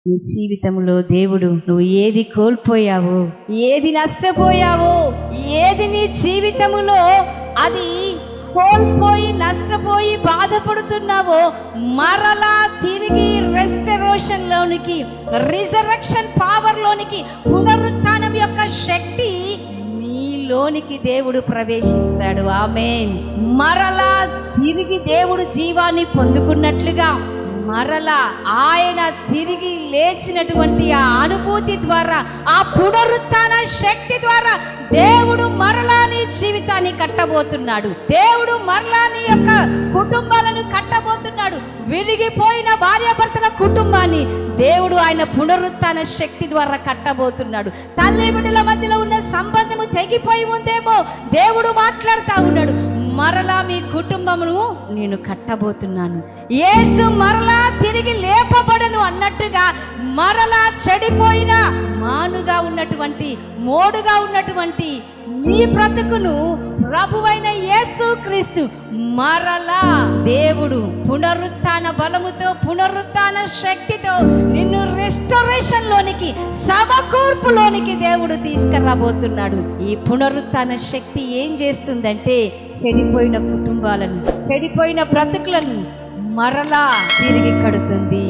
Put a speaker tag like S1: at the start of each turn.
S1: నీ జీవితంలో దేవుడు నువ్వు ఏది కోల్పోయావో, ఏది నష్టపోయావో, ఏది నీ జీవితములో అది కోల్పోయి నష్టపోయి బాధపడుతున్నావో మరలా తిరిగి రెస్టరేషన్ లోనికి, రిజరెక్షన్ పవర్ లోనికి, పునరుత్థానం యొక్క శక్తి నీలోనికి దేవుడు ప్రవేశిస్తాడు. ఆమేన్. మరలా తిరిగి దేవుడు జీవాన్ని పొందుకున్నట్లుగా మరలా ఆయన తిరిగి లేచినటువంటి ఆ అనుభూతి ద్వారా, ఆ పునరుత్థాన శక్తి ద్వారా దేవుడు మరలా నీ జీవితాన్ని కట్టబోతున్నాడు. దేవుడు మరలా నీ యొక్క కుటుంబాలను కట్టబోతున్నాడు. విరిగిపోయిన భార్యాభర్తల కుటుంబాన్ని దేవుడు ఆయన పునరుత్థాన శక్తి ద్వారా కట్టబోతున్నాడు. తల్లి బిడ్డల మధ్యలో ఉన్న సంబంధము తెగిపోయి ఉందేమో, దేవుడు మాట్లాడుతూ ఉన్నాడు, మరలా మీ కుటుంబమును నేను కట్టబోతున్నాను. యేసు మరలా తిరిగి లేపబడను అన్నట్టుగా మరలా చెడిపోయిన మానుగా ఉన్నటువంటి, మోడుగా ఉన్నటువంటి నీ బ్రతుకును ప్రభువైన యేసు క్రీస్తు మరలా దేవుడు పునరుత్థాన బలముతో, పునరుత్థాన శక్తితో నిన్ను రెస్టరేషన్ లోనికి, సమకూర్పులోనికి దేవుడు తీసుకురాబోతున్నాడు. ఈ పునరుత్థాన శక్తి ఏం చేస్తుందంటే చెడిపోయిన కుటుంబాలను, చెడిపోయిన బ్రతుకులను మరలా తిరిగి కడుతుంది.